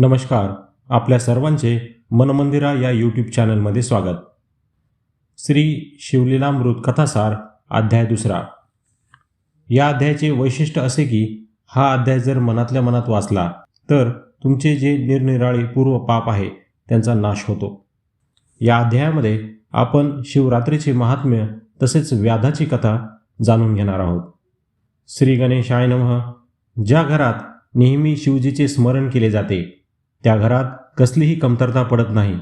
नमस्कार. आपल्या सर्वांचे मनमंदिरा या यूट्यूब चॅनलमध्ये स्वागत. श्री शिवलीलामृत कथासार अध्याय 2. या अध्यायाचे वैशिष्ट्य असे की हा अध्याय जर मनातल्या मनात वाचला तर तुमचे जे निरनिराळे पूर्व पाप आहे त्यांचा नाश होतो. या अध्यायामध्ये आपण शिवरात्रीचे महात्म्य तसेच व्याधाची कथा जाणून घेणार आहोत. श्री गणेशाय नमः. ज्या घरात नेहमी शिवजीचे स्मरण केले जाते त्या घरात कसलीही कमतरता पडत नाही.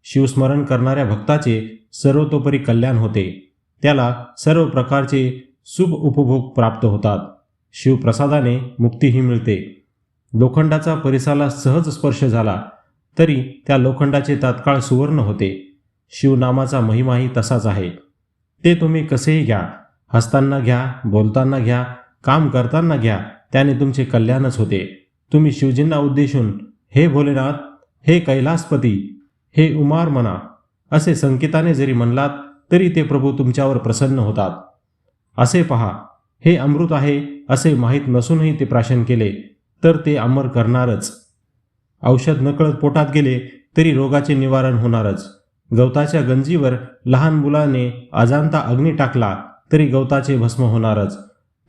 शिवस्मरण करणाऱ्या भक्ताचे सर्वतोपरी कल्याण होते. त्याला सर्व प्रकारचे शुभ उपभोग प्राप्त होतात. शिवप्रसादाने मुक्तीही मिळते. लोखंडाचा परिसाला सहज स्पर्श झाला तरी त्या लोखंडाचे तात्काळ सुवर्ण होते. शिवनामाचा महिमाही तसाच आहे. ते तुम्ही कसेही घ्या, हसताना घ्या, बोलताना घ्या, काम करताना घ्या, त्याने तुमचे कल्याणच होते. तुम्ही शिवजींना उद्देशून हे भोलेनाथ, हे कैलासपती, हे उमार म्हणा असे संकेताने जरी म्हणलात तरी ते प्रभू तुमच्यावर प्रसन्न होतात. असे पहा, हे अमृत आहे असे माहीत नसूनही ते प्राशन केले तर ते अमर करणारच. औषध नकळत पोटात गेले तरी रोगाचे निवारण होणारच. गवताच्या गंजीवर लहान मुलाने अजाणता अग्नी टाकला तरी गवताचे भस्म होणारच.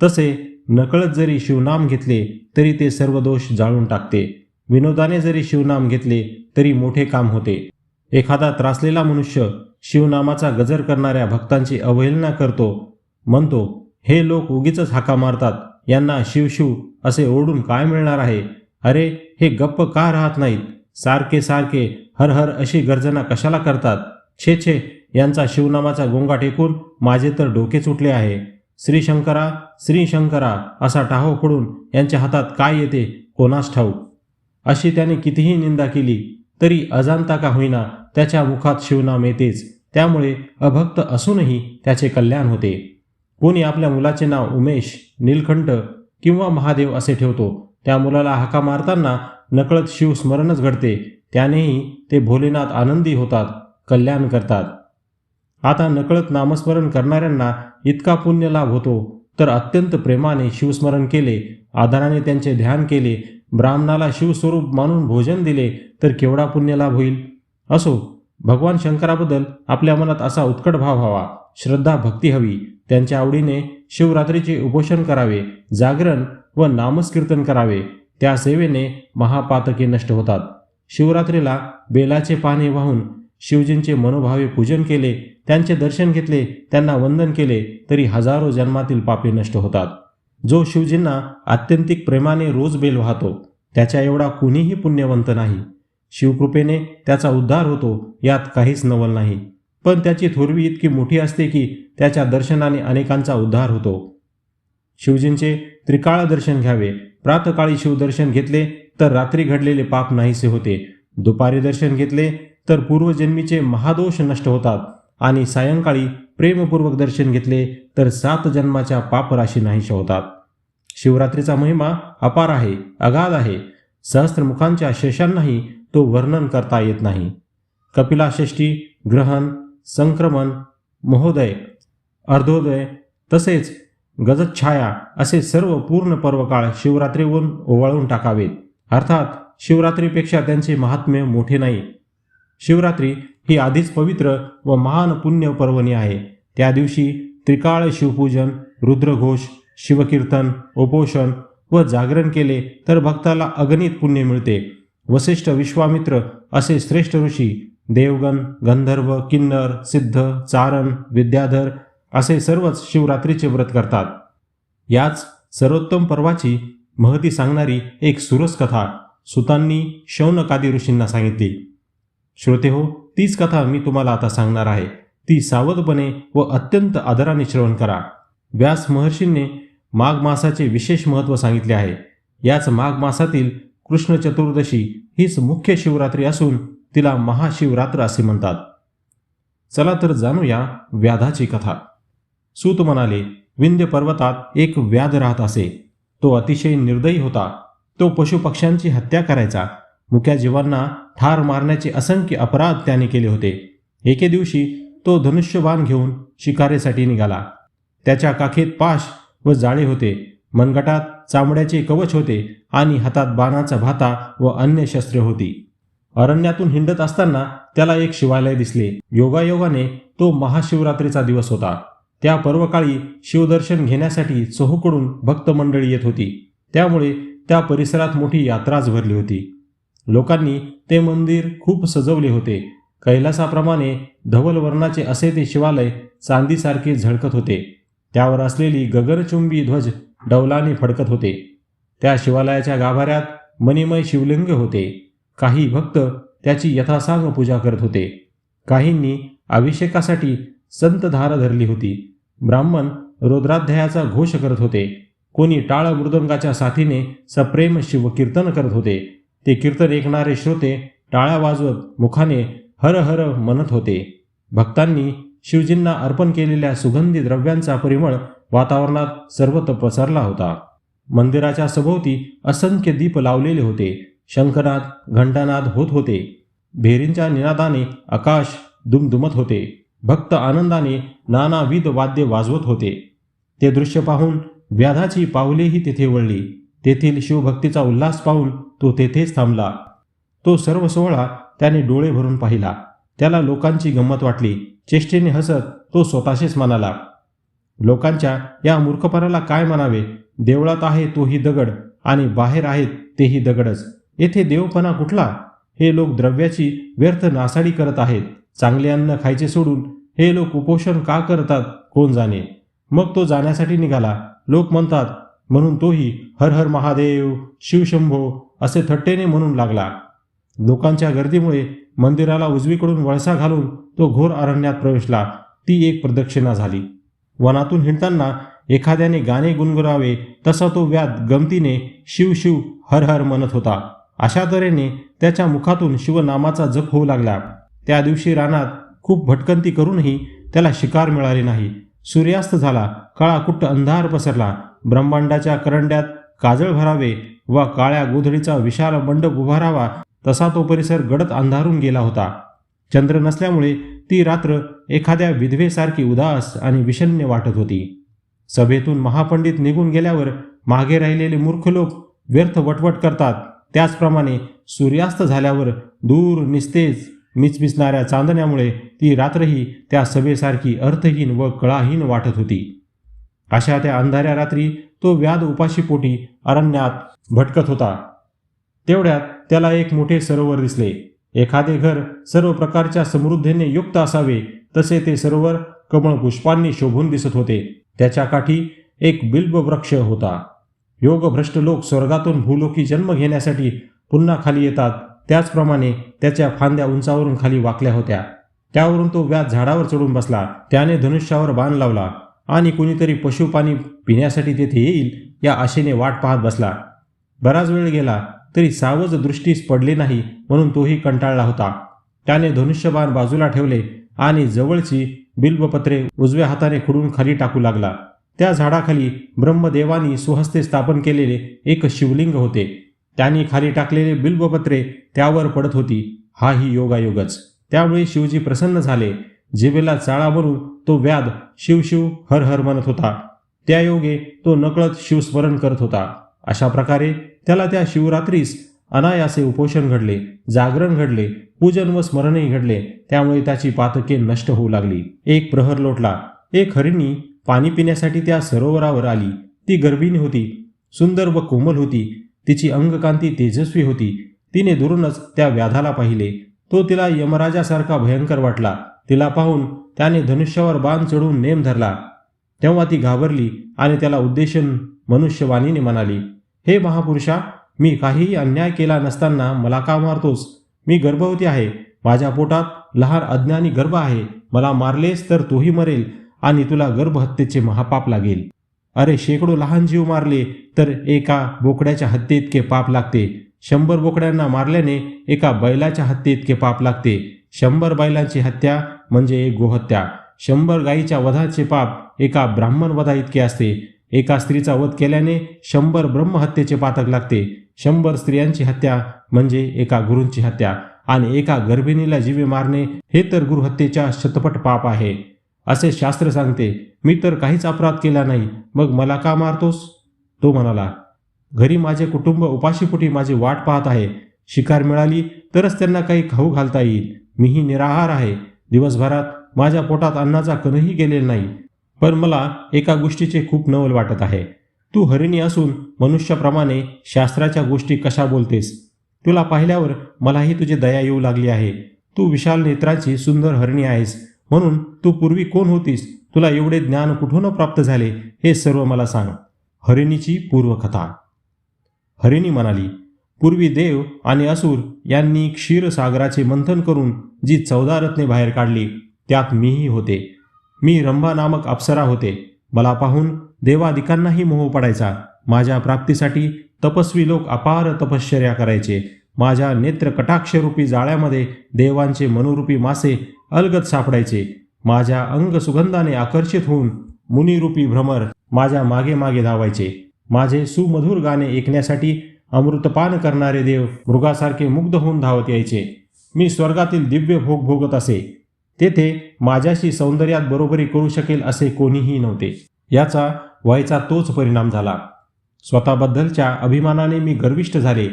तसे नकळत जरी शिवनाम घेतले तरी ते सर्व दोष जाळून टाकते. विनोदाने जरी शिवनाम घेतले तरी मोठे काम होते. एखादा त्रासलेला मनुष्य शिवनामाचा गजर करणाऱ्या भक्तांची अवहेलना करतो. म्हणतो, हे लोक उगीचच हाका मारतात, यांना शिवशिव असे ओरडून काय मिळणार आहे? अरे, हे गप्प का राहत नाहीत? सारखे सारखे हर हर अशी गर्जना कशाला करतात? छे छे, यांचा शिवनामाचा गोंगाट ऐकून माझे तर डोके सुटले आहे. श्री शंकरा, श्री शंकरा असा टाहो फोडून यांच्या हातात काय येते कोणास ठाऊक. अशी त्याने कितीही निंदा केली तरी अजाणता का होईना त्याच्या मुखात शिवनाम येतेच. त्यामुळे अभक्त असूनही त्याचे कल्याण होते. कोणी आपल्या मुलाचे नाव उमेश, नीलकंठ किंवा महादेव असे ठेवतो. त्या मुलाला हाका मारताना नकळत शिवस्मरणच घडते. त्यानेही ते भोलेनाथ आनंदी होतात, कल्याण करतात. आता नकळत नामस्मरण करणाऱ्यांना इतका पुण्य लाभ होतो तर अत्यंत प्रेमाने शिवस्मरण केले, आदराने त्यांचे ध्यान केले, ब्राह्मणाला शिवस्वरूप मानून भोजन दिले तर केवढा पुण्यलाभ होईल. असो, भगवान शंकराबद्दल आपल्या मनात असा उत्कट भाव हवा, श्रद्धा भक्ती हवी. त्यांच्या आवडीने शिवरात्रीचे उपोषण करावे, जागरण व नामस्कीर्तन करावे. त्या सेवेने महापातके नष्ट होतात. शिवरात्रीला बेलाचे पाने वाहून शिवजींचे मनोभावे पूजन केले, त्यांचे दर्शन घेतले, त्यांना वंदन केले तरी हजारो जन्मातील पापे नष्ट होतात. जो शिवजींना आत्यंतिक प्रेमाने रोज बेल वाहतो त्याच्या एवढा कुणीही पुण्यवंत नाही. शिवकृपेने त्याचा उद्धार होतो, यात काहीच नवल नाही. पण त्याची थोरवी इतकी मोठी असते की त्याच्या दर्शनाने अनेकांचा उद्धार होतो. शिवजींचे त्रिकाळ दर्शन घ्यावे. प्रातकाळी शिवदर्शन घेतले तर रात्री घडलेले पाप नाहीसे होते. दुपारी दर्शन घेतले तर पूर्वजन्मीचे महादोष नष्ट होतात आणि सायंकाळी प्रेमपूर्वक दर्शन घेतले तर 7 जन्माच्या पापराशी नाहीशा होतात. शिवरात्रीचा महिमा अपार आहे, अगाध आहे. सहस्त्रमुखांच्या शेषांनाही तो वर्णन करता येत नाही. कपिलाषष्ठी, ग्रहण, संक्रमण, महोदय, अर्धोदय तसेच गजच्छाया असे सर्व पूर्ण पर्वकाळ शिवरात्रीहून ओवाळून टाकावेत. अर्थात शिवरात्रीपेक्षा त्यांचे महात्म्य मोठे नाही. शिवरात्री ही आधीच पवित्र व महान पुण्य पर्वणी आहे. त्या दिवशी त्रिकाळ शिवपूजन, रुद्रघोष, शिवकीर्तन, उपोषण व जागरण केले तर भक्ताला अगणित पुण्य मिळते. वसिष्ठ, विश्वामित्र असे श्रेष्ठ ऋषी, देवगण, गंधर्व, किन्नर, सिद्ध, चारण, विद्याधर असे सर्वच शिवरात्रीचे व्रत करतात. याच सर्वोत्तम पर्वाची महती सांगणारी एक सुरस कथा सुतांनी शौनकादी ऋषींना सांगितली. श्रोते हो, तीच कथा मी तुम्हाला आता सांगणार आहे. ती सावधपणे व अत्यंत आदराने श्रवण करा. व्यास महर्षींनी माघ मासाचे विशेष महत्त्व सांगितले आहे. याच माघ मासातील कृष्ण चतुर्दशी हीच मुख्य शिवरात्री असून तिला महाशिवरात्र असे म्हणतात. चला तर जाणूया व्याधाची कथा. सूत म्हणाले, विंध्य पर्वतात एक व्याध राहत असे. तो अतिशय निर्दयी होता. तो पशुपक्ष्यांची हत्या करायचा. मुक्या जीवांना ठार मारण्याचे असंख्य अपराध त्याने केले होते. एके दिवशी तो धनुष्यबाण घेऊन शिकारीसाठी निघाला. त्याच्या काखेत पाश व जाळे होते. मनगटात चामड्याचे कवच होते आणि हातात बाणाचा भाता व अन्य शस्त्रे होती. अरण्यातून हिंडत असताना त्याला एक शिवालय दिसले. योगायोगाने तो महाशिवरात्रीचा दिवस होता. त्या पर्वकाळी शिवदर्शन घेण्यासाठी चहूकडून भक्त मंडळी येत होती. त्यामुळे त्या परिसरात मोठी यात्राच भरली होती. लोकांनी ते मंदिर खूप सजवले होते. कैलासाप्रमाणे धवल वर्णाचे असे ते शिवालय चांदीसारखे झळकत होते. त्यावर असलेली गगनचुंबी ध्वज डौलाने फडकत होते. त्या शिवालयाच्या गाभाऱ्यात मणिमय शिवलिंग होते. काही भक्त त्याची यथासांग पूजा करत होते. काहींनी अभिषेकासाठी संतधार धरली होती. ब्राह्मण रुद्राध्यायाचा घोष करत होते. कोणी टाळ मृदंगाच्या साथीने सप्रेम शिवकीर्तन करत होते. ते कीर्तन ऐकणारे श्रोते टाळ्या वाजवत मुखाने हर हर म्हणत होते. भक्तांनी शिवजींना अर्पण केलेल्या सुगंधी द्रव्यांचा परिमळ वातावरणात सर्वत्र पसरला होता. मंदिराच्या सभोवती असंख्य दीप लावलेले होते. शंखनाद घंटानाद होत होते. भेरींच्या निनादाने आकाश दुमदुमत होते. भक्त आनंदाने नानाविध वाद्य वाजवत होते. ते दृश्य पाहून व्याधाची पावलेही तेथे वळली. तेथील शिवभक्तीचा उल्हास पाहून तो तेथेच थांबला. तो सर्व सोहळा त्याने डोळे भरून पाहिला. त्याला लोकांची गंमत वाटली. चेष्टेने हसत तो स्वतःशीच म्हणाला, लोकांच्या या मूर्खपणाला काय म्हणावे? देवळात आहे तोही दगड आणि बाहेर आहेत तेही दगडच. येथे देवपणा कुठला? हे लोक द्रव्याची व्यर्थ नासाडी करत आहेत. चांगले अन्न खायचे सोडून हे लोक उपोषण का करतात कोण जाणे. मग तो जाण्यासाठी निघाला. लोक म्हणतात म्हणून तोही हर हर महादेव शिवशंभो असे थट्टेने म्हणून लागला. लोकांच्या गर्दीमुळे मंदिराला उजवीकडून वळसा घालून तो घोर अरण्यात प्रवेशला. ती एक प्रदक्षिणा झाली. वनातून हिंडताना एखाद्याने गाणे गुणगुणावे तसा तो व्याध गमतीने शिव शिव हर हर म्हणत होता. अशा तऱ्हेने त्याच्या मुखातून शिवनामाचा जप होऊ लागला. त्या दिवशी रानात खूप भटकंती करूनही त्याला शिकार मिळाली नाही. सूर्यास्त झाला. काळाकुट्ट अंधार पसरला. ब्रह्मांडाच्या करंड्यात काजळ भरावे व काळ्या गोधडीचा विशाल मंडप उभारावा तसा तो परिसर गडद अंधारून गेला होता. चंद्र नसल्यामुळे ती रात्र एखाद्या विधवेसारखी उदास आणि विषण्ण वाटत होती. सभेतून महापंडित निघून गेल्यावर मागे राहिलेले मूर्ख लोक व्यर्थ वटवट करतात. त्याचप्रमाणे सूर्यास्त झाल्यावर दूर निस्तेज मिचमिचणाऱ्या चांदण्यामुळे ती रात्रही त्या सभेसारखी अर्थहीन व कळाहीन वाटत होती. अशा त्या अंधाऱ्या रात्री तो व्याध उपाशीपोटी अरण्यात भटकत होता. तेवढ्यात त्याला एक मोठे सरोवर दिसले. एखादे घर सर्व प्रकारच्या समृद्धीने युक्त असावे तसे ते सरोवर कमळ पुष्पांनी शोभून दिसत होते. त्याच्या काठी एक बिल्ब वृक्ष होता. योगभ्रष्ट लोक स्वर्गातून भूलोकी जन्म घेण्यासाठी पुन्हा खाली येतात. त्याचप्रमाणे त्याच्या फांद्या उंचावरून खाली वाकल्या होत्या. त्यावरून तो व्याध झाडावर चढून बसला. त्याने धनुष्यावर बाण लावला आणि कुणीतरी पशु पाणी पिण्यासाठी तेथे येईल या आशेने वाट पाहत बसला. बराच वेळ गेला तरी सावज दृष्टीस पडले नाही म्हणून तोही कंटाळला होता. त्याने धनुष्यबाण बाजूला ठेवले आणि जवळची बिल्बपत्रे उजव्या हाताने खुडून खाली टाकू लागला. त्या झाडाखाली ब्रह्मदेवानी स्वहस्ते स्थापन केलेले एक शिवलिंग होते. त्यांनी खाली टाकलेले बिल्बपत्रे त्यावर पडत होती. हाही योगायोगच. त्यामुळे शिवजी प्रसन्न झाले. जिभेला चाळा भरून तो व्याध शिवशिव हर हर म्हणत होता. त्या योगे तो नकळत शिवस्मरण करत होता. अशा प्रकारे त्याला त्या शिवरात्रीस अनायासे उपोषण घडले, जागरण घडले, पूजन व स्मरणही घडले. त्यामुळे त्याची पातके नष्ट होऊ लागली. एक प्रहर लोटला. एक हरिणी पाणी पिण्यासाठी त्या सरोवरावर आली. ती गर्भिणी होती. सुंदर व कोमल होती. तिची अंगकांती तेजस्वी होती. तिने दुरूनच त्या व्याधाला पाहिले. तो तिला यमराजासारखा भयंकर वाटला. तिला पाहून त्याने धनुष्यावर बाण चढून नेम धरला. तेव्हा ती घाबरली आणि त्याला उद्देशून मनुष्यवाणीने म्हणाली, हे महापुरुषा, मी काहीही अन्याय केला नसताना मला का मारतोस? मी गर्भवती आहे. माझ्या पोटात लहान अज्ञानी गर्भ आहे. मला मारलेस तर तोही मरेल आणि तुला गर्भहत्येचे महापाप लागेल. अरे, शेकडो लहान जीव मारले तर एका बोकड्याच्या हत्येइतके पाप लागते. 100 बोकड्यांना मारल्याने एका बैलाच्या हत्येइतके पाप लागते. 100 बैलांची हत्या म्हणजे एक गोहत्या. 100 गायीच्या वधाचे पाप एका ब्राह्मण वधा इतके असते. एका स्त्रीचा वध केल्याने 100 ब्रह्महत्येचे पातक लागते. 100 स्त्रियांची हत्या म्हणजे एका गुरूंची हत्या आणि एका गर्भिणीला जीवे मारणे हे तर गुरुहत्येच्या शतपट पाप आहे, असे शास्त्र सांगते. मी तर काहीच अपराध केला नाही, मग मला का मारतोस? तो म्हणाला, घरी माझे कुटुंब उपाशीपोटी माझी वाट पाहत आहे. शिकार मिळाली तरच त्यांना काही खाऊ घालता येईल. मीही निराहार आहे. दिवसभरात माझ्या पोटात अन्नाचा कणही गेलेला नाही. पण मला एका गोष्टीचे खूप नवल वाटत आहे. तू हरिणी असून मनुष्याप्रमाणे शास्त्राच्या गोष्टी कशा बोलतेस? तुला पाहिल्यावर मलाही तुझी दया येऊ लागली आहे. तू विशाल नेत्राची सुंदर हरिणी आहेस. म्हणून तू पूर्वी कोण होतीस? तुला एवढे ज्ञान कुठून प्राप्त झाले हे सर्व मला सांग. हरिणीची पूर्वकथा. हरिणी म्हणाली, पूर्वी देव आणि असुर यांनी क्षीरसागराचे मंथन करून जी 14 रत्ने बाहेर काढली त्यात मीही होते. मी रंभा नामक अप्सरा होते. मला पाहून देवादिकांनाही मोह पडायचा. माझ्या प्राप्तीसाठी तपस्वी लोक अपार तपश्चर्या करायचे. माझ्या नेत्र कटाक्षरूपी जाळ्यामध्ये देवांचे मनोरूपी मासे अलगद सापडायचे. माझ्या अंग सुगंधाने आकर्षित होऊन मुनिरूपी भ्रमर माझ्या मागे मागे धावायचे. माझे सुमधुर गाणे ऐकण्यासाठी अमृतपान करणारे देव मृगासारखे मुग्ध होऊन धावत यायचे. मी स्वर्गातील दिव्य भोग भोगत असे. तेथे माझ्याशी सौंदर्यात बरोबरी करू शकेल असे कोणीही नव्हते. याचा व्हायचा तोच परिणाम झाला. स्वतःबद्दलच्या अभिमानाने मी गर्विष्ठ झाले.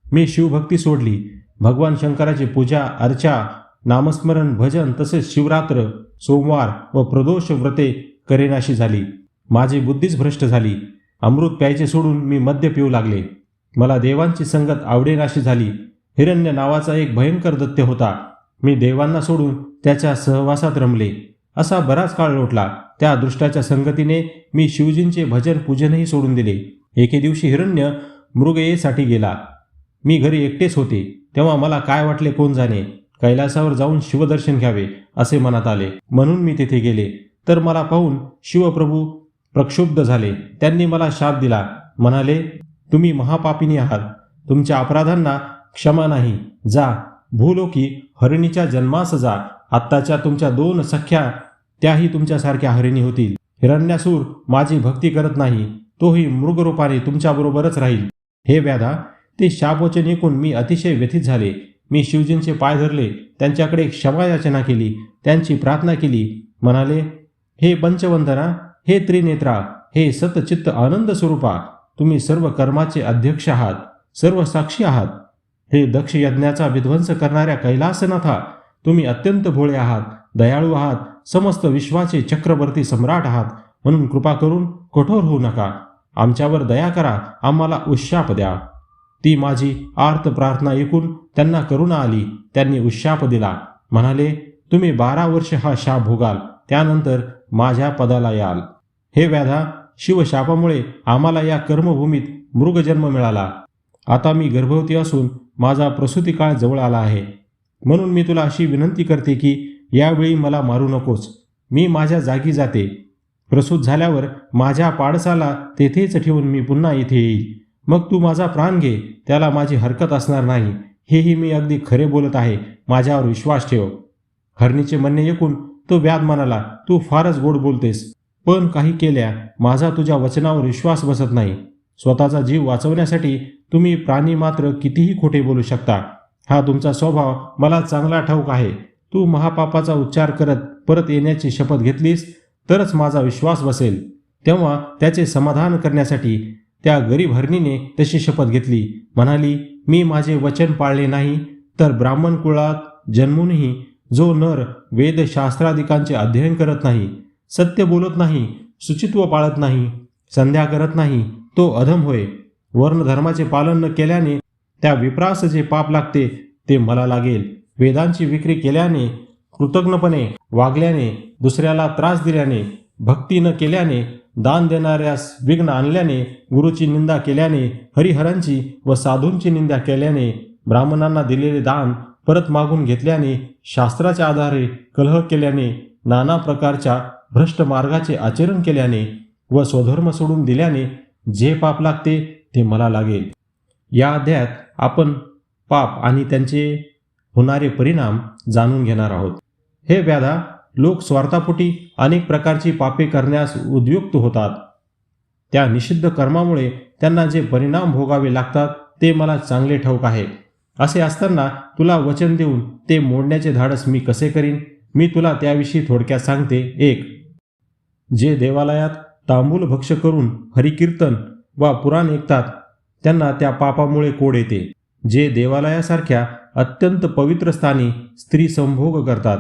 मी शिवभक्ती सोडली. भगवान शंकराची पूजा अर्चा, नामस्मरण, भजन तसेच शिवरात्र, सोमवार व प्रदोष व्रते करेनाशी झाली. माझी बुद्धीच भ्रष्ट झाली. अमृत प्यायचे सोडून मी मद्य पिऊ लागले. मला देवांची संगत आवडेनाशी झाली. हिरण्य नावाचा एक भयंकर दैत्य होता. मी देवांना सोडून त्याच्या सहवासात रमले. असा बराच काळ लोटला. त्या दृष्टाच्या संगतीने मी शिवजींचे भजन पूजनही सोडून दिले. एके दिवशी हिरण्य मृगयेसाठी गेला. मी घरी एकटेच होते. तेव्हा मला काय वाटले कोण जाणे. कैलासावर जाऊन शिवदर्शन घ्यावे असे मनात आले. म्हणून मी तेथे गेले तर मला पाहून शिवप्रभू प्रक्षुब्ध झाले. त्यांनी मला शाप दिला. म्हणाले, तुम्ही महापापिनी आहात. तुमच्या अपराधांना क्षमा नाही. जा भूलोकी हरिणीच्या जन्मास जा. आत्ताच्या तुमच्या 2 सख्या त्याही तुमच्यासारख्या हरिणी होतील. हिरण्यासूर माझी भक्ती करत नाही. तोही मृगरूपाने तुमच्याबरोबरच राहील. हे व्याधा, ते शापवचन ऐकून मी अतिशय व्यथित झाले. मी शिवजींचे पाय धरले. त्यांच्याकडे क्षमायाचना केली. त्यांची प्रार्थना केली. म्हणाले, हे पंचवंदना, हे त्रिनेत्रा, हे सतचित्त आनंद स्वरूपा, तुम्ही सर्व कर्माचे अध्यक्ष आहात, सर्व साक्षी आहात. हे दक्ष यज्ञाचा विध्वंस करणाऱ्या कैलासनाथा, तुम्ही अत्यंत भोळे आहात, दयाळू आहात, समस्त विश्वाचे चक्रवर्ती सम्राट आहात. म्हणून कृपा करून कठोर होऊ नका. आमच्यावर दया करा. आम्हाला उशाप द्या. ती माझी आर्त प्रार्थना ऐकून त्यांना करुणा आली. त्यांनी उशाप दिला. म्हणाले, तुम्ही 12 वर्ष हा शाप भोगाल. त्यानंतर माझ्या पदाला याल. हे व्याधा, शिवशापामुळे आम्हाला या कर्मभूमीत मृगजन्म मिळाला. आता मी गर्भवती असून माझा प्रसूती काळ जवळ आला आहे. म्हणून मी तुला अशी विनंती करते की यावेळी मला मारू नकोस. मी माझ्या जागी जाते. प्रसूत झाल्यावर माझ्या पाडसाला तेथेच ठेवून मी पुन्हा इथे येईल. मग तू माझा प्राण घे. त्याला माझी हरकत असणार नाही. हेही मी अगदी खरे बोलत आहे. माझ्यावर विश्वास ठेव. हरणीचे म्हणणे ऐकून तो व्याध म्हणाला, तू फारच गोड बोलतेस, पण काही केल्या माझा तुझ्या वचनावर विश्वास बसत नाही. स्वतःचा जीव वाचवण्यासाठी तुम्ही प्राणी मात्र कितीही खोटे बोलू शकता. हा तुमचा स्वभाव मला चांगला ठाऊक आहे. तू महापापाचा उच्चार करत परत येण्याची शपथ घेतलीस तरच माझा विश्वास बसेल. तेव्हा त्याचे समाधान करण्यासाठी त्या गरीब हरणीने तशी शपथ घेतली. म्हणाली, मी माझे वचन पाळले नाही तर ब्राह्मण कुळात जन्मूनही जो नर वेदशास्त्रादिकांचे अध्ययन करत नाही, सत्य बोलत नाही, शुचित्व पाळत नाही, संध्या करत नाही, तो अधम होय. वर्णधर्माचे पालन न केल्याने त्या विप्रास जे पाप लागते ते मला लागेल. वेदांची विक्री केल्याने, कृतज्ञपणे वागल्याने, दुसऱ्याला त्रास दिल्याने, भक्ती न केल्याने, दान देणाऱ्यास विघ्न आणल्याने, गुरुची निंदा केल्याने, हरिहरांची व साधूंची निंदा केल्याने, ब्राह्मणांना दिलेले दान परत मागून घेतल्याने, शास्त्राच्या आधारे कलह केल्याने, नाना प्रकारच्या भ्रष्ट मार्गाचे आचरण केल्याने व स्वधर्म सोडून दिल्याने जे पाप लागते ते मला लागेल. या अध्यायात आपण पाप आणि त्यांचे होणारे परिणाम जाणून घेणार आहोत. हे व्याधा, लोक स्वार्थापोटी अनेक प्रकारची पापे करण्यास उद्युक्त होतात. त्या निषिद्ध कर्मामुळे त्यांना जे परिणाम भोगावे लागतात ते मला चांगले ठाऊक आहे. असे असताना तुला वचन देऊन ते मोडण्याचे धाडस मी कसे करीन? मी तुला त्याविषयी थोडक्यात सांगते. 1. जे देवालयात तांबूल भक्ष करून हरिकीर्तन, वा पुराण ऐकतात त्यांना त्या पापामुळे कोड येते. जे देवालयासारख्या अत्यंत पवित्र स्थानी स्त्री संभोग करतात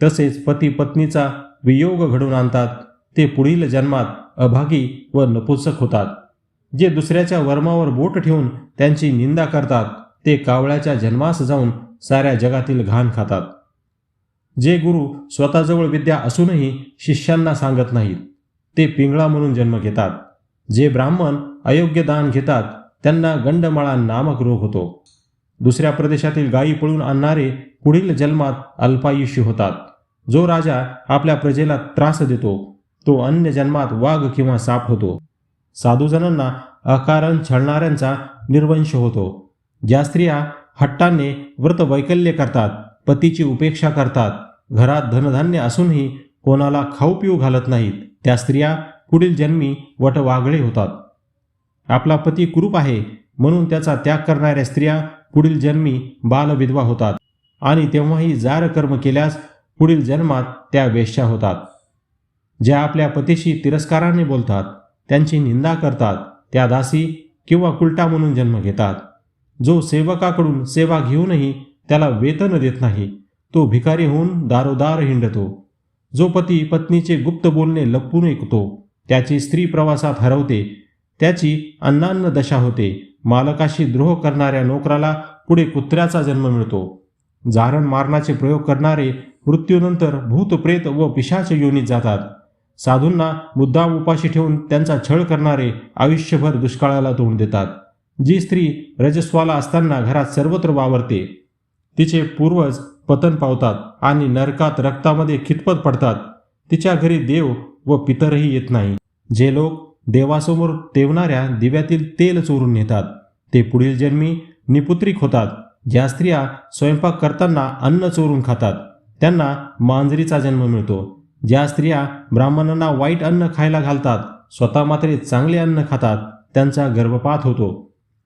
तसेच पती पत्नीचा वियोग घडवून आणतात ते पुढील जन्मात अभागी व नपुंसक होतात. जे दुसऱ्याच्या वर्मावर बोट ठेवून त्यांची निंदा करतात ते कावळ्याच्या जन्मास जाऊन साऱ्या जगातील घाण खातात. जे गुरु स्वतःजवळ विद्या असूनही शिष्यांना सांगत नाहीत ते पिंगळा म्हणून जन्म घेतात. जे ब्राह्मण अयोग्य दान घेतात त्यांना गंडमाळा नामक रोग होतो. दुसऱ्या प्रदेशातील गायी पळून आणणारे पुढील जन्मात अल्पायुष्य होतात. जो राजा आपल्या प्रजेला त्रास देतो तो अन्य जन्मात वाघ किंवा साप होतो. साधूजनांना अकारण छळणाऱ्यांचा निर्वंश होतो. ज्या स्त्रिया हट्टाने व्रत वैकल्य करतात, पतीची उपेक्षा करतात, घरात धनधान्य असूनही कोणाला खाऊ पिऊ घालत नाहीत, त्या स्त्रिया पुढील जन्मी वटवाघळे होतात. आपला पती कुरूप आहे म्हणून त्याचा त्याग करणाऱ्या स्त्रिया पुढील जन्मी बालविधवा होतात आणि तेव्हाही जार कर्म केल्यास पुढील जन्मात त्या वेश्या होतात. ज्या आपल्या पतीशी तिरस्काराने बोलतात, त्यांची निंदा करतात, त्या दासी किंवा कुलटा म्हणून जन्म घेतात. जो सेवकाकडून सेवा घेऊनही त्याला वेतन देत नाही तो भिकारी होऊन दारोदार हिंडतो. जो पती पत्नीचे गुप्त बोलणे लपवून ऐकतो त्याची स्त्री प्रवासात हरवते, त्याची अन्नान्न दशा होते. मालकाशी द्रोह करणाऱ्या नोकराला पुढे कुत्र्याचा जन्म मिळतो. जारण मारणाचे प्रयोग करणारे मृत्यूनंतर भूत प्रेत व पिशाच योनीत जातात. साधूंना मुद्दाम उपाशी ठेवून त्यांचा छळ करणारे आयुष्यभर दुष्काळाला तोंड देतात. जी स्त्री रजस्वाला असताना घरात सर्वत्र वावरते तिचे पूर्वज पतन पावतात आणि नरकात रक्तामध्ये खितपत पडतात. तिच्या घरी देव व पितरही येत नाही. जे लोक देवासमोर तेवणाऱ्या दिव्यातील तेल चोरून नेतात ते पुढील जन्मी निपुत्रिक होतात. ज्या स्त्रिया स्वयंपाक करताना अन्न चोरून खातात त्यांना मांजरीचा जन्म मिळतो. ज्या स्त्रिया ब्राह्मणांना वाईट अन्न खायला घालतात स्वतः मात्र चांगले अन्न खातात त्यांचा गर्भपात होतो.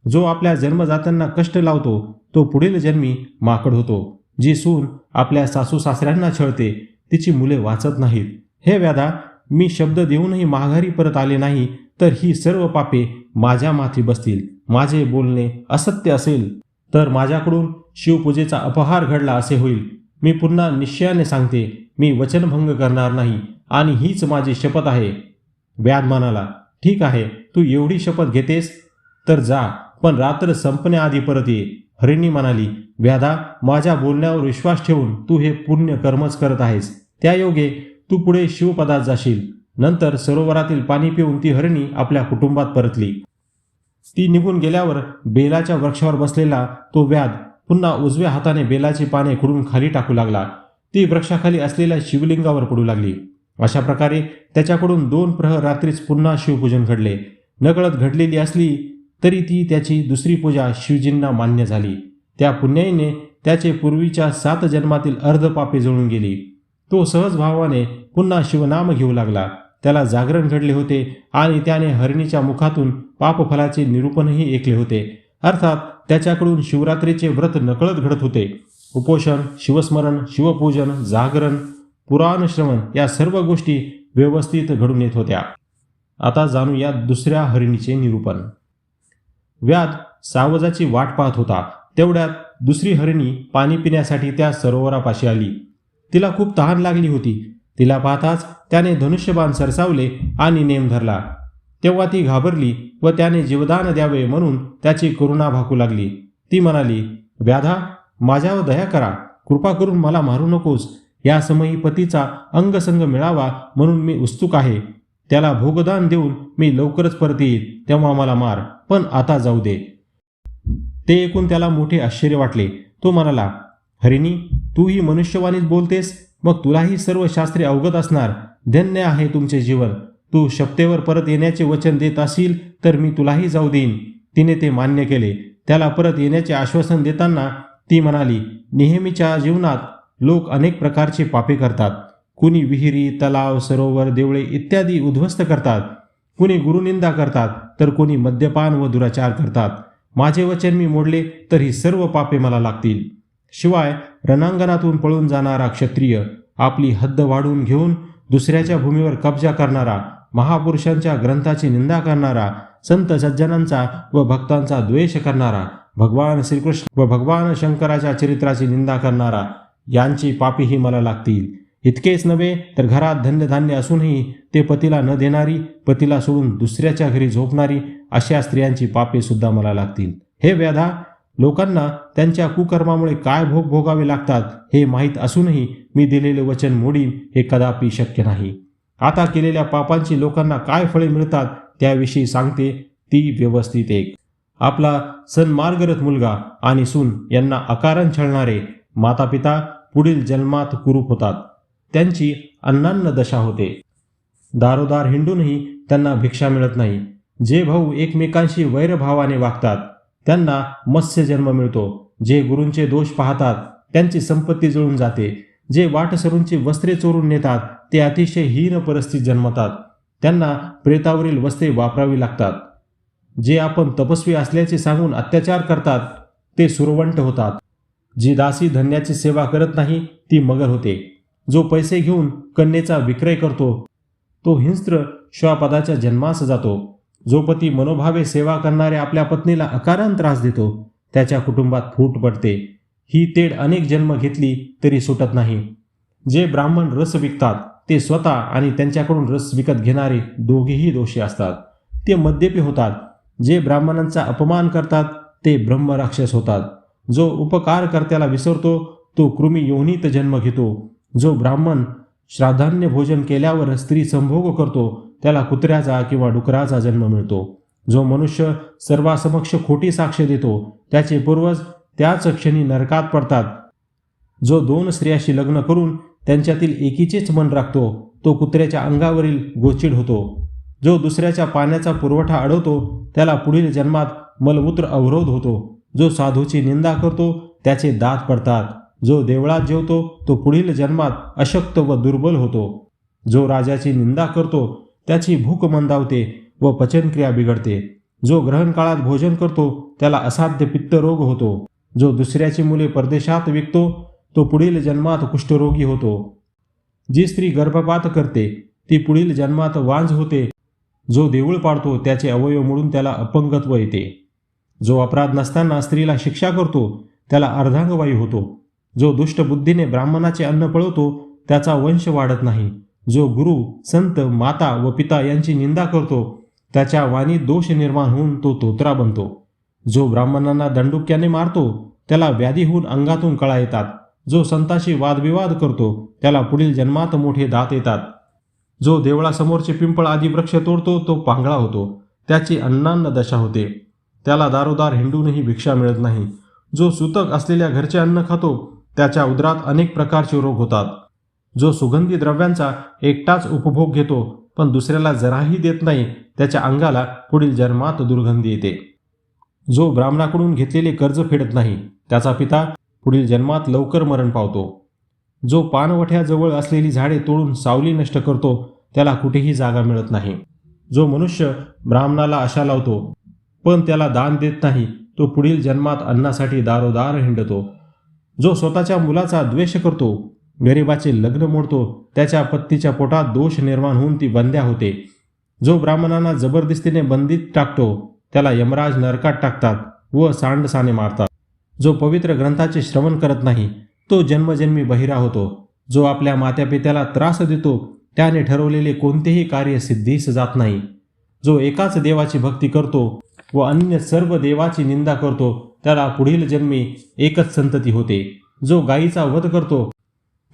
जो आपल्या जन्मजात्यांना कष्ट लावतो तो पुढील जन्मी माकड होतो. जी सून आपल्या सासू सासऱ्यांना छळते तिची मुले वाचत नाहीत. हे व्याधा, मी शब्द देऊनही माघारी परत आले नाही तर ही सर्व पापे माझ्या माथी बसतील. माझे बोलणे असत्य असेल तर माझ्याकडून शिवपूजेचा अपहार घडला असे होईल. मी पुन्हा निश्चयाने सांगते, मी वचनभंग करणार नाही आणि हीच माझी शपथ आहे. व्याध म्हणाला, ठीक आहे, तू एवढी शपथ घेतेस तर जा, पण रात्र संपण्याआधी परत ये. हरिणी म्हणाली, व्याधा, माझ्या बोलण्यावर विश्वास ठेवून तू हे पुण्य कर्मच करत आहेस. त्यायोगे तू पुढे शिवपदात जाशील. नंतर सरोवरातील पाणी पिऊन ती हरिणी आपल्या कुटुंबात परतली. ती निघून गेल्यावर बेलाच्या वृक्षावर बसलेला तो व्याध पुन्हा उजव्या हाताने बेलाची पाने खुडून खाली टाकू लागला. ती वृक्षाखाली असलेल्या शिवलिंगावर पडू लागली. अशा प्रकारे त्याच्याकडून 2 प्रहर रात्रीच पुन्हा शिवपूजन घडले. नकळत घडलेली असली तरी ती त्याची दुसरी पूजा शिवजींना मान्य झाली. त्या पुण्याईने त्याचे पूर्वीच्या 7 जन्मातील अर्धपापे जळून गेली. तो सहज भावाने पुन्हा शिवनाम घेऊ लागला. त्याला जागरण घडले होते आणि त्याने हरिणीच्या मुखातून पापफलाचे निरूपणही ऐकले होते. अर्थात त्याच्याकडून शिवरात्रीचे व्रत नकळत घडत होते. उपोषण, शिवस्मरण, शिवपूजन, जागरण, पुराण श्रवण या सर्व गोष्टी व्यवस्थित घडून येत होत्या. आता जाणूया दुसऱ्या हरिणीचे निरूपण. व्याध सावजाची वाट पाहत होता. तेवढ्यात दुसरी हरिणी पाणी पिण्यासाठी त्या सरोवरापाशी आली. तिला खूप तहान लागली होती. तिला पाहताच त्याने धनुष्यबाण सरसावले आणि नेम धरला. तेव्हा ती घाबरली व त्याने जीवदान द्यावे म्हणून त्याची करुणा भाकू लागली. ती म्हणाली, व्याधा, माझ्यावर दया करा, कृपा करून मला मारू नकोस. या समयी पतीचा अंगसंग मिळावा म्हणून मी उत्सुक आहे. त्याला भोगदान देऊन मी लवकरच परत येईल, तेव्हा मला मार, पण आता जाऊ दे. ते ऐकून त्याला मोठे आश्चर्य वाटले. तो म्हणाला, हरिणी, तूही मनुष्यवाणीच बोलतेस, मग तुलाही सर्व शास्त्रे अवगत असणार. धन्य आहे तुमचे जीवन. तू शपथेवर परत येण्याचे वचन देत असील तर मी तुलाही जाऊ देईन. तिने ते मान्य केले. त्याला परत येण्याचे आश्वासन देताना ती म्हणाली, नेहमीच्या जीवनात लोक अनेक प्रकारचे पापे करतात. कुणी विहिरी, तलाव, सरोवर, देवळे इत्यादी उद्ध्वस्त करतात. कुणी गुरुनिंदा करतात तर कोणी मद्यपान व दुराचार करतात. माझे वचन मी मोडले तर ही सर्व पापे मला लागतील. शिवाय रणांगणातून पळून जाणारा क्षत्रिय, आपली हद्द वाढवून घेऊन दुसऱ्याच्या भूमीवर कब्जा करणारा, महापुरुषांच्या ग्रंथाची निंदा करणारा, संत सज्जनांचा व भक्तांचा द्वेष करणारा, भगवान श्रीकृष्ण व भगवान शंकराच्या चरित्राची निंदा करणारा यांची पापीही मला लागतील. इतकेच नव्हे तर घरात धन्यधान्य असूनही ते पतीला न देणारी, पतीला सोडून दुसऱ्याच्या घरी झोपणारी अशा स्त्रियांची पापे सुद्धा मला लागतील. हे व्याधा, लोकांना त्यांच्या कुकर्मामुळे काय भोग भोगावे लागतात हे माहीत असूनही मी दिलेले वचन मोडीन हे कदापि शक्य नाही. आता केलेल्या पापांची लोकांना काय फळे मिळतात त्याविषयी सांगते ती व्यवस्थित एक. आपला सन्मार्गरत मुलगा आणि सून यांना अकारण छळणारे मातापिता पुढील जन्मात कुरूप होतात. त्यांची अन्नान्न दशा होते. दारोदार हिंडूनही त्यांना भिक्षा मिळत नाही. जे भाऊ एकमेकांशी वैरभावाने वागतात त्यांना मत्स्य जन्म मिळतो. जे गुरूंचे दोष पाहतात त्यांची संपत्ती जळून जाते. जे वाटसरूंची वस्त्रे चोरून नेतात ते अतिशय हीन परिस्थितीत जन्मतात. त्यांना प्रेतावरील वस्त्रे वापरावी लागतात. जे आपण तपस्वी असल्याचे सांगून अत्याचार करतात ते सुरवंट होतात. जी दासी धन्याची सेवा करत नाही ती मगर होते. जो पैसे घेऊन कन्येचा विक्रय करतो तो हिंस्त्र श्वापदाच्या जन्मास जातो. जो पती मनोभावे सेवा करणाऱ्या आपल्या पत्नीला अकारण त्रास देतो त्याच्या कुटुंबात फूट पडते. ही तेढ अनेक जन्म घेतली तरी सुटत नाही. जे ब्राह्मण रस विकतात ते स्वतः आणि त्यांच्याकडून रस विकत घेणारे दोघेही दोषी असतात. ते मद्यपी होतात. जे ब्राह्मणांचा अपमान करतात ते ब्रह्मराक्षस होतात. जो उपकारकर्त्याला विसरतो तो कृमी योनीत जन्म घेतो. जो ब्राह्मण श्राद्धान्य भोजन केल्यावर स्त्री संभोग करतो त्याला कुत्र्याचा किंवा डुकराचा जन्म मिळतो. जो मनुष्य सर्वासमक्ष खोटी साक्ष देतो त्याचे पूर्वज त्याच क्षणी नरकात पडतात. जो 2 स्त्रियाशी लग्न करून त्यांच्यातील एकीचेच मन राखतो तो कुत्र्याच्या अंगावरील गोचिड होतो. जो दुसऱ्याच्या पाण्याचा पुरवठा अडवतो त्याला पुढील जन्मात मलमूत्र अवरोध होतो. जो साधूची निंदा करतो त्याचे दात पडतात. जो देवळात जेवतो तो पुढील जन्मात अशक्त व दुर्बल होतो. जो राजाची निंदा करतो त्याची भूक मंदावते व पचनक्रिया बिघडते. जो ग्रहण काळात भोजन करतो त्याला असाध्य पित्तरोग होतो. जो दुसऱ्याची मुले परदेशात विकतो तो पुढील जन्मात कुष्ठरोगी होतो. जी स्त्री गर्भपात करते ती पुढील जन्मात वांझ होते. जो देऊळ पाडतो त्याचे अवयव मोडून त्याला अपंगत्व येते. जो अपराध नसताना स्त्रीला शिक्षा करतो त्याला अर्धांगवायू होतो. जो दुष्ट बुद्धीने ब्राह्मणाचे अन्न पळवतो त्याचा वंश वाढत नाही. जो गुरु, संत, माता व पिता यांची निंदा करतो त्याच्या वाणीत दोष निर्माण होऊन तो तोत्रा बनतो. जो ब्राह्मणांना दंडुक्याने मारतो त्याला व्याधी होऊन अंगातून कळा येतात. जो संताशी वादविवाद करतो त्याला पुढील जन्मात मोठे दात येतात. जो देवळासमोरचे पिंपळ आदी वृक्ष तोडतो तो पांगळा होतो. त्याची अन्नान्न दशा होते. त्याला दारोदार हिंडूनही भिक्षा मिळत नाही. जो सूतक असलेल्या घरचे अन्न खातो त्याच्या उदरात अनेक प्रकारचे रोग होतात. जो सुगंधी द्रव्यांचा एकटाच उपभोग घेतो पण दुसऱ्याला जराही देत नाही त्याच्या अंगाला पुढील जन्मात दुर्गंधी येते. जो ब्राह्मणाकडून घेतलेले कर्ज फेडत नाही त्याचा पिता पुढील जन्मात लवकर मरण पावतो. जो पानवठ्याजवळ असलेली झाडे तोडून सावली नष्ट करतो त्याला कुठेही जागा मिळत नाही. जो मनुष्य ब्राह्मणाला आशा लावतो पण त्याला दान देत नाही तो पुढील जन्मात अन्नासाठी दारोदार हिंडतो. जो स्वतःच्या मुलाचा द्वेष करतो, गरिबाचे लग्न मोडतो त्याच्या पत्नीच्या पोटात दोष निर्माण होऊन ती बंद्या होते. जो ब्राह्मणांना जबरदस्तीने बंदीत टाकतो त्याला यमराज नरकात टाकतात व सांडसाने मारतात. जो पवित्र ग्रंथाचे श्रवण करत नाही तो जन्मजन्मी बहिरा होतो. जो आपल्या मात्यापित्याला त्रास देतो त्याने ठरवलेले कोणतेही कार्य सिद्धीस जात नाही. जो एकाच देवाची भक्ती करतो व अन्य सर्व देवाची निंदा करतो त्याला पुढील जन्मी एकच संतती होते. जो गायीचा वध करतो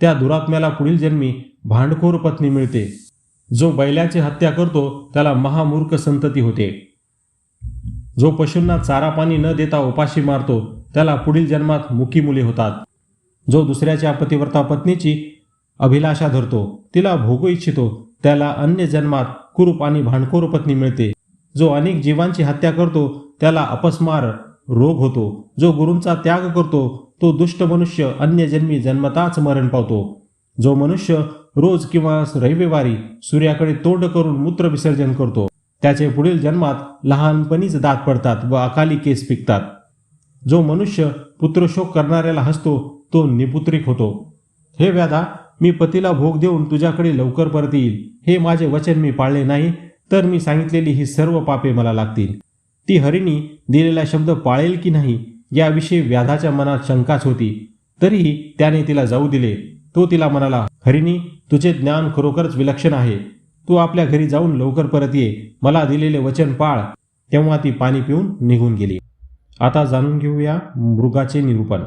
त्या दुरात्म्याला पुढील जन्मी भांडखोर पत्नी मिळते. जो बैलाची हत्या करतो त्याला महामूर्ख संतती होते. जो पशूंना चारा पाणी न देता उपाशी मारतो त्याला पुढील जन्मात मुकी मुले होतात. जो दुसऱ्याच्या पतिव्रता पत्नीची अभिलाषा धरतो तिला भोगू इच्छितो त्याला अन्य जन्मात कुरूप आणि भांडखोर पत्नी मिळते. जो अनेक जीवांची हत्या करतो त्याला अपस्मार रोग होतो. जो गुरूंचा त्याग करतो तो दुष्ट मनुष्य अन्य जन्मी जन्मताच मरण पावतो. जो मनुष्य रोज किंवा रविवारी सूर्याकडे तोंड करून मूत्र विसर्जन करतो त्याचे पुढील जन्मात लहानपणीच दात पडतात व अकाली केस पिकतात. जो मनुष्य पुत्रशोक करणाऱ्याला हसतो तो निपुत्रिक होतो. हे व्याधा, मी पतीला भोग देऊन तुझ्याकडे लवकर परत येईल. हे माझे वचन मी पाळले नाही तर मी सांगितलेली ही सर्व पापे मला लागतील. ती हरिणी दिलेला शब्द पाळेल की नाही याविषयी व्याधाच्या मनात शंकाच होती. तरीही त्याने तिला जाऊ दिले. तो तिला म्हणाला, हरिणी, तुझे ज्ञान खरोखरच विलक्षण आहे. तू आपल्या घरी जाऊन लवकर परत ये. मला दिलेले वचन पाळ. तेव्हा ती पाणी पिऊन निघून गेली. आता जाणून घेऊया मृगाचे निरूपण.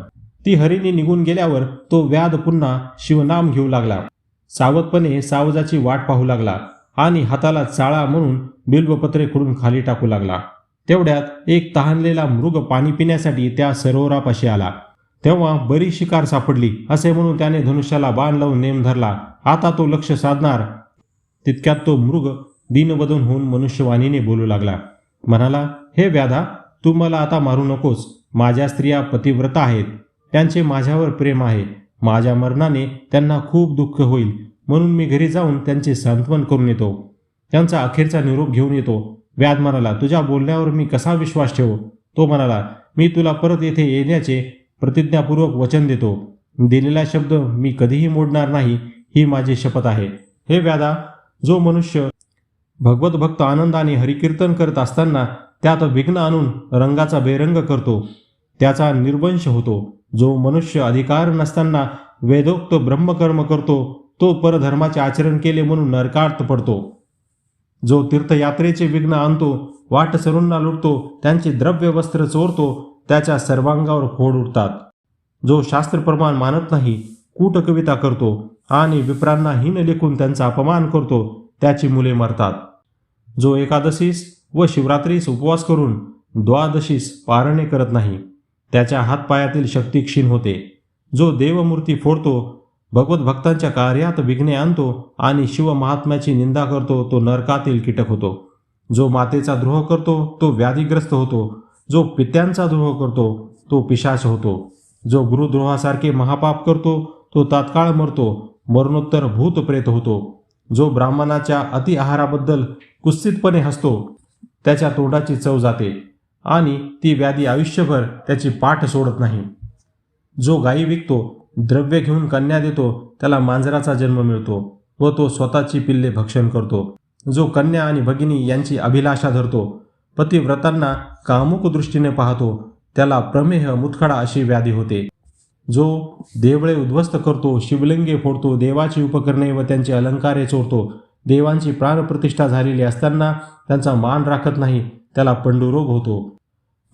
ती हरिणी निघून गेल्यावर तो व्याध पुन्हा शिवनाम घेऊ लागला. सावधपणे सावजाची वाट पाहू लागला आणि हाताला चाळा म्हणून बिल्वपत्रे खुडून खाली टाकू लागला. तेवढ्यात एक तहानलेला मृग पाणी पिण्यासाठी त्या सरोवरापाशी आला. तेव्हा बरी शिकार सापडली असे म्हणून त्याने धनुष्याला बाण लावून नेम धरला. आता तो लक्ष साधणार तितक्यात तो मृग दीनवदन होऊन मनुष्यवाणीने बोलू लागला. म्हणाला, हे व्याधा, तू मला आता मारू नकोस. माझ्या स्त्रिया पतिव्रता आहेत. त्यांचे माझ्यावर प्रेम आहे. माझ्या मरणाने त्यांना खूप दुःख होईल, म्हणून मी घरी जाऊन त्यांचे सांत्वन करून येतो. त्यांचा अखेरचा निरोप घेऊन येतो. व्याध म्हणाला, तुझ्या बोलण्यावर मी कसा विश्वास ठेवू? तो म्हणाला, मी तुला परत येथे येण्याचे प्रतिज्ञापूर्वक वचन देतो. दिलेला शब्द मी कधीही मोडणार नाही, ही माझी शपथ आहे. हे व्याधा, जो मनुष्य भगवत भक्त आनंदाने हरिकीर्तन करत असताना त्यात विघ्न आणून रंगाचा बेरंग करतो, त्याचा निर्वंश होतो. जो मनुष्य अधिकार नसताना वेदोक्त ब्रह्मकर्म करतो, तो परधर्माचे आचरण केले म्हणून नरकात पडतो. जो तीर्थयात्रेचे विघ्न आणतो, वाटसरूंना लुटतो, त्यांचे द्रव्य वस्त्र चोरतो, त्याच्या सर्वांगावर फोड उठतात. जो शास्त्रप्रमाण मानत नाही, कूटकविता करतो आणि विप्रांना हीन लेखून त्यांचा अपमान करतो, त्याची मुले मरतात. जो एकादशीस व शिवरात्रीस उपवास करून द्वादशीस पारणे करत नाही, त्याच्या हातपायातील शक्ती क्षीण होते. जो देवमूर्ती फोडतो, भगवत भक्तांच्या कार्यात विघ्ने आणतो आणि शिवमहात्म्याची निंदा करतो, तो नरकातील कीटक होतो. जो मातेचा द्रोह करतो, तो व्याधिग्रस्त होतो. जो पित्यांचा द्रोह करतो, तो पिशाच होतो. जो गुरुद्रोहासारखे महापाप करतो, तो तात्काळ मरतो, मरणोत्तर भूतप्रेत होतो. जो ब्राह्मणाच्या अति आहाराबद्दल कुत्सितपणे हसतो, त्याच्या तोंडाची चव जाते आणि ती व्याधी आयुष्यभर त्याची पाठ सोडत नाही. जो गायी विकतो, द्रव्य घेऊन कन्या देतो, त्याला मांजराचा जन्म मिळतो व तो स्वतःची पिल्ले भक्षण करतो. जो कन्या आणि भगिनी यांची अभिलाषा धरतो, पतिव्रतांना कामुक दृष्टीने पाहतो, त्याला प्रमेह मुतखडा अशी व्याधी होते. जो देवळे उद्ध्वस्त करतो, शिवलिंगे फोडतो, देवाची उपकरणे व त्यांचे अलंकारे चोरतो, देवांची प्राणप्रतिष्ठा झालेली असताना त्यांचा मान राखत नाही, त्याला पंडुरोग होतो.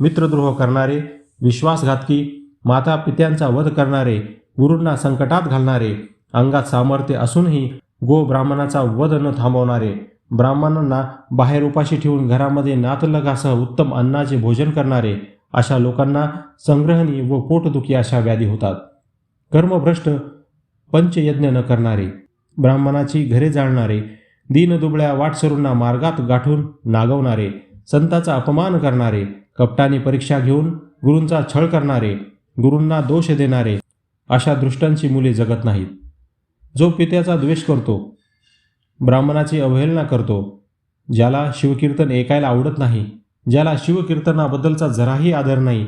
मित्रद्रोह करणारे, विश्वासघातकी, माता पित्यांचा वध करणारे, गुरूंना संकटात घालणारे, अंगात सामर्थ्य असूनही गो ब्राह्मणाचा वध न थांबवणारे, ब्राह्मणांना बाहेर उपाशी ठेवून घरामध्ये नातलगासह उत्तम अन्नाचे भोजन करणारे, अशा लोकांना संग्रहणी व पोटदुखी अशा व्याधी होतात. कर्मभ्रष्ट, पंचयज्ञ न करणारे, ब्राह्मणाची घरे जाळणारे, दीनदुबळ्या वाटसरूंना मार्गात गाठून नागवणारे, संताचा अपमान करणारे, कपटाने परीक्षा घेऊन गुरूंचा छळ करणारे, गुरूंना दोष देणारे, अशा दृष्टांची मुले जगत नाहीत. जो पित्याचा द्वेष करतो, ब्राह्मणाची अवहेलना करतो, ज्याला शिवकीर्तन ऐकायला आवडत नाही, ज्याला शिवकीर्तनाबद्दलचा जराही आदर नाही,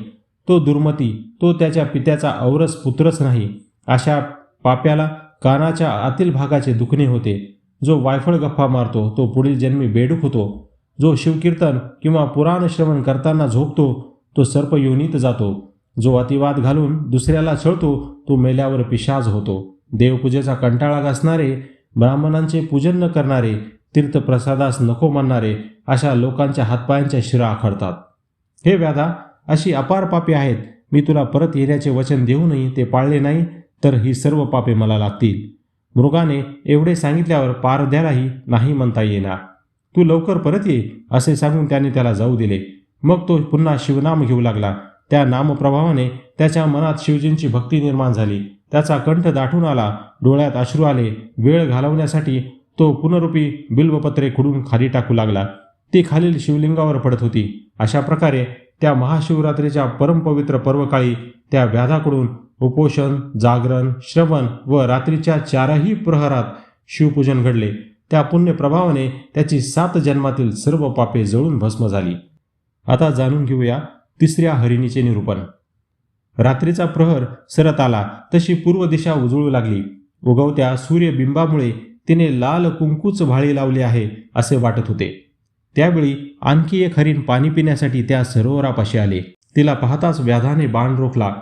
तो दुर्मती, तो त्याच्या पित्याचा औरस पुत्रच नाही. अशा पाप्याला कानाच्या आतील भागाचे दुखणे होते. जो वायफळ गप्पा मारतो, तो पुढील जन्मी बेडूक होतो. जो शिवकीर्तन किंवा पुराण श्रवण करताना झोपतो, तो सर्पयोनीत जातो. जो अतिवाद घालून दुसऱ्याला छळतो, तो मेल्यावर पिशाच होतो. देवपूजेचा कंटाळा घासणारे, ब्राह्मणांचे पूजन न करणारे, तीर्थप्रसादास नको मानणारे, अशा लोकांच्या हातपायांच्या शिरा आखडतात. हे व्याधा, अशी अपार पापे आहेत. मी तुला परत येण्याचे वचन देऊनही ते पाळले नाही, तर ही सर्व पापे मला लागतील. मृगाने एवढे सांगितल्यावर पारध्यालाही नाही म्हणता येणार. तू लवकर परत ये असे सांगून त्याने त्याला जाऊ दिले. मग तो पुन्हा शिवनाम घेऊ लागला. त्या नामप्रभावाने त्याच्या मनात शिवजींची भक्ती निर्माण झाली. त्याचा कंठ दाटून आला, डोळ्यात अश्रू आले. वेळ घालवण्यासाठी तो पुनरुपी बिल्वपत्रे खुडून खाली टाकू लागला. ती खालील शिवलिंगावर पडत होती. अशा प्रकारे त्या महाशिवरात्रीच्या परमपवित्र पर्वकाळी त्या व्याधाकडून उपोषण, जागरण, श्रवण व रात्रीच्या 4ही प्रहरात शिवपूजन घडले. त्या पुण्यप्रभावाने त्याची 7 जन्मातील सर्व पापे जळून भस्म झाली. आता जाणून घेऊया तिसऱ्या हरिणीचे निरूपण. रात्रीचा प्रहर सरत आला तशी पूर्व दिशा उजळू लागली. उगवत्या सूर्यबिंबामुळे तिने लाल कुंकूच भाळी लावली आहे असे वाटत होते. त्यावेळी आणखी एक हरिण पाणी पिण्यासाठी त्या सरोवरापाशी आले. तिला पाहताच व्याधाने बाण रोखला.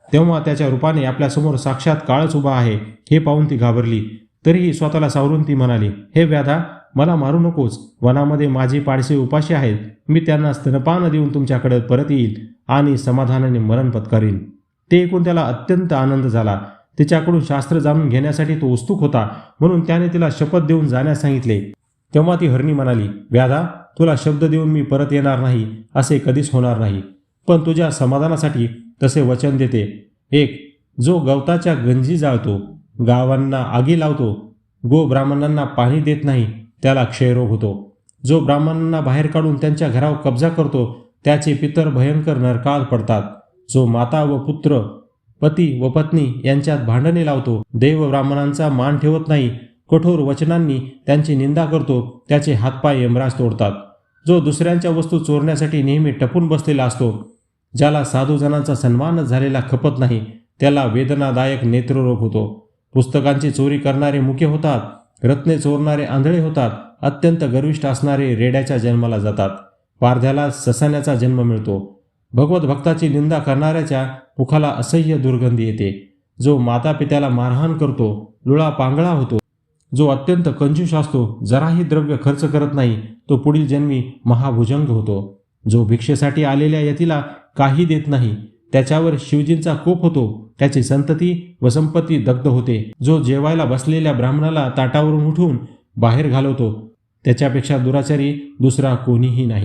तेव्हा त्याच्या रूपाने आपल्यासमोर साक्षात काळच उभा आहे हे पाहून ती घाबरली. तरीही स्वतःला सावरून ती म्हणाली, हे व्याधा, मला मारू नकोस. वनामध्ये माझी पाडसे उपाशी आहेत. मी त्यांना स्तनपान देऊन तुमच्याकडे परत येईल आणि समाधानाने मरण पत्करीन. ते ऐकून त्याला अत्यंत आनंद झाला. तिच्याकडून शास्त्र जाणून घेण्यासाठी तो उत्सुक होता, म्हणून त्याने तिला शपथ देऊन जाण्यास सांगितले. तेव्हा ती हरणी म्हणाली, व्याधा, तुला शब्द देऊन मी परत येणार नाही असे कधीच होणार नाही, पण तुझ्या समाधानासाठी तसे वचन देते. एक, जो गवताच्या गंजी जाळतो, गावांना आगी लावतो, गो ब्राह्मणांना पाणी देत नाही, त्याला क्षयरोग होतो. जो ब्राह्मणांना बाहेर काढून त्यांच्या घरावर कब्जा करतो, त्याचे पितर भयंकर नरकात पडतात. जो माता व पुत्र, पती व पत्नी यांच्यात भांडणे लावतो, देव ब्राह्मणांचा मान ठेवत नाही, कठोर वचनांनी त्यांची निंदा करतो, त्याचे हातपाय यमराज तोडतात. जो दुसऱ्यांच्या वस्तू चोरण्यासाठी नेहमी टपून बसलेला असतो, ज्याला साधूजनांचा सन्मानच झालेला खपत नाही, त्याला वेदनादायक नेत्ररोग होतो. पुस्तकांची चोरी करणारे मुके होतात, रत्ने चोरणारे आंधळे होतात, अत्यंत गर्विष्ठ असणारे रेड्याच्या जन्माला जातात, पारध्याला ससाण्याचा जन्म मिळतो. भगवत भक्ताची निंदा करणाऱ्याच्या मुखाला असह्य दुर्गंधी येते. जो माता पित्याला मारहाण करतो, लुळा पांगळा होतो. जो अत्यंत कंजूष असतो, जराही द्रव्य खर्च करत नाही, तो पुढील जन्मी महाभुजंग होतो. जो भिक्षेसाठी आलेल्या यतीला काही देत नाही, त्याच्यावर शिवजींचा कोप होतो, त्याची संतती व संपत्ती दग्ध होते. जो जेवायला बसलेल्या ब्राह्मणाला ताटावरून उठवून बाहेर घालवतो, त्याच्यापेक्षा दुराचारी दुसरा कोणीही नाही.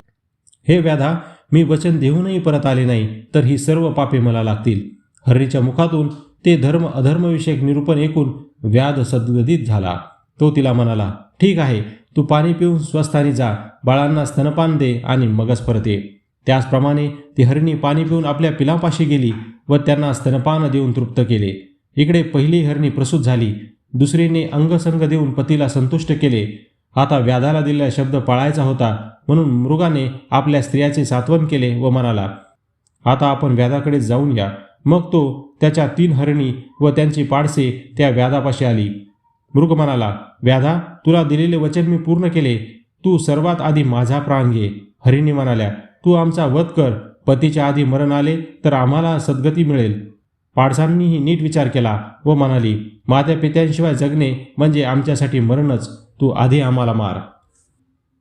हे व्याधा, मी वचन देऊनही परत आले नाही, तर ही सर्व पापे मला लागतील. हरीच्या मुखातून ते धर्म अधर्मविषयक निरूपण ऐकून व्याध सद्गदित झाला. तो तिला म्हणाला, ठीक आहे, तू पाणी पिऊन स्वस्थानी जा, बाळांना स्तनपान दे आणि मगच परत ये. त्याचप्रमाणे ती हरिणी पाणी पिऊन आपल्या पिलापाशी गेली व त्यांना स्तनपान देऊन तृप्त केले. इकडे पहिली हरिणी प्रसूत झाली, दुसरीने अंगसंग देऊन पतीला संतुष्ट केले. आता व्याधाला दिलेला शब्द पाळायचा होता, म्हणून मृगाने आपल्या स्त्रियाचे सांत्वन केले व म्हणाला, आता आपण व्याधाकडे जाऊन या. मग तो त्याच्या 3 हरिणी व त्यांची पाडसे त्या व्याधापाशी आली. मृग म्हणाला, व्याधा, तुला दिलेले वचन मी पूर्ण केले, तू सर्वात आधी माझा प्राण घे. हरिणी म्हणाल्या, तू आमचा वध कर. पतीच्या आधी मरण आले तर आम्हाला सद्गती मिळेल. पाडसांनीही नीट विचार केला व म्हणाली, मात्या पित्यांशिवाय जगणे म्हणजे आमच्यासाठी मरणच, तू आधी आम्हाला मार.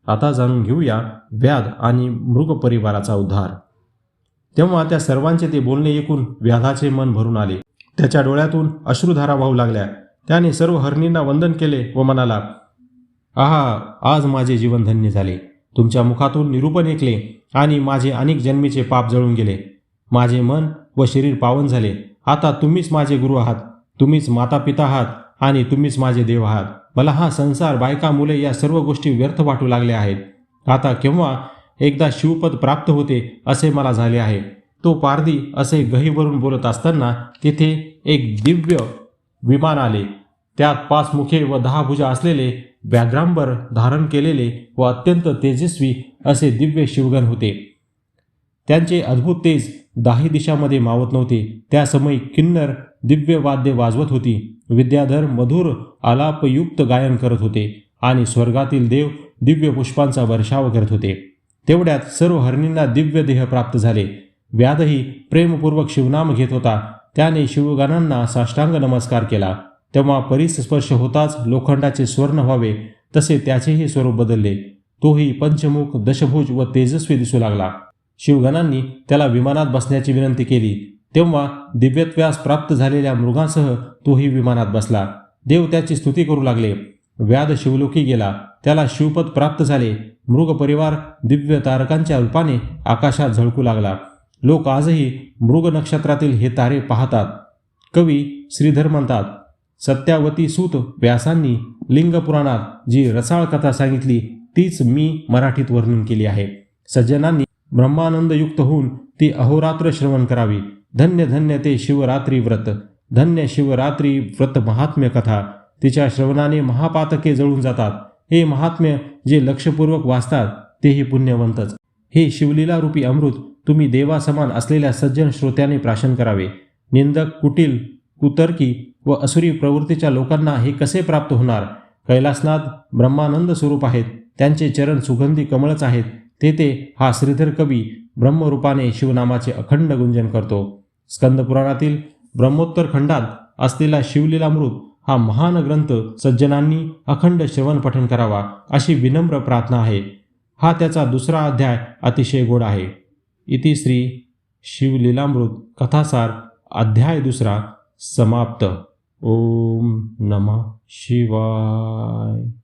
आता जाणून घेऊया व्याध आणि मृग परिवाराचा उद्धार. तेव्हा त्या सर्वांचे ते बोलणे ऐकून व्याधाचे मन भरून आले. त्याच्या डोळ्यातून अश्रुधारा वाहू लागल्या. त्याने सर्व हरणींना वंदन केले व म्हणाला, आहा, आज माझे जीवन धन्य झाले. तुमच्या मुखातून निरूपण ऐकले आणि माझे अनेक जन्मीचे पाप जळून गेले. माझे मन व शरीर पावन झाले. आता तुम्हीच माझे गुरु आहात, तुम्हीच माता पिता आहात आणि तुम्हीच माझे देव आहात. मला हा संसार, बायका, मुले या सर्व गोष्टी व्यर्थ वाटू लागल्या आहेत. आता केव्हा एकदा शिवपद प्राप्त होते असे मला झाले आहे. तो पारधी असे गहीवरून बोलत असताना तिथे एक दिव्य विमान आले. त्यात 5 मुखे व 10 भुजा असलेले, व्याघ्रांबर धारण केलेले व अत्यंत तेजस्वी असे दिव्य शिवगण होते. त्यांचे अद्भुत तेज 10 दिशामध्ये मावत नव्हते. त्या समयी किन्नर दिव्य वाद्य वाजवत होती. विद्याधर मधुर आलापयुक्त गायन करत होते आणि स्वर्गातील देव दिव्य पुष्पांचा वर्षाव करत होते. तेवढ्यात सर्व हरणींना दिव्य देह प्राप्त झाले. व्याधही प्रेमपूर्वक शिवनाम घेत होता. त्याने शिवगणांना साष्टांग नमस्कार केला. तेव्हा परिस्पर्श होताच लोखंडाचे स्वर्ण व्हावे तसे त्याचेही स्वरूप बदलले. तोही पंचमुख, दशभुज व तेजस्वी दिसू लागला. शिवगणांनी त्याला विमानात बसण्याची विनंती केली. तेव्हा दिव्यत्व्यास प्राप्त झालेल्या मृगांसह तोही विमानात बसला. देव त्याची स्तुती करू लागले. व्याध शिवलोकी गेला. त्याला शिवपद प्राप्त झाले. मृग परिवार दिव्य तारकांच्या रूपाने आकाशात झळकू लागला. लोक आजही मृग नक्षत्रातील हे तारे पाहतात. कवी श्रीधर म्हणतात, सत्यावती सूत व्यासांनी लिंग पुराणात जी रसाळ कथा सांगितली तीच मी मराठीत वर्णन केली आहे. सज्जनांनी ब्रह्मानंदयुक्त होऊन ती अहोरात्र श्रवण करावी. धन्य धन्य ते शिवरात्री व्रत, धन्य शिवरात्री व्रत महात्म्य कथा. तिच्या श्रवणाने महापातके जळून जातात. हे महात्म्य जे लक्षपूर्वक वाचतात तेही पुण्यवंतच. हे शिवलीला रूपी अमृत तुम्ही देवासमान असलेल्या सज्जन श्रोत्याने प्राशन करावे. निंदक, कुटील, कुतर्की व असुरी प्रवृत्तीच्या लोकांना हे कसे प्राप्त होणार? कैलासनाथ ब्रह्मानंद स्वरूप आहेत. त्यांचे चरण सुगंधी कमळच आहेत, तेथे हा श्रीधर कवी ब्रह्मरूपाने शिवनामाचे अखंड गुंजन करतो. स्कंदपुराणातील ब्रह्मोत्तर खंडात असलेला शिवलीलामृत हा महान ग्रंथ सज्जनांनी अखंड श्रवण पठण करावा अशी विनम्र प्रार्थना आहे. हा त्याचा दुसरा अध्याय अतिशय गोड आहे. इति श्री शिवलीलामृत कथासार अध्याय दुसरा समाप्त. ओम नमः शिवाय.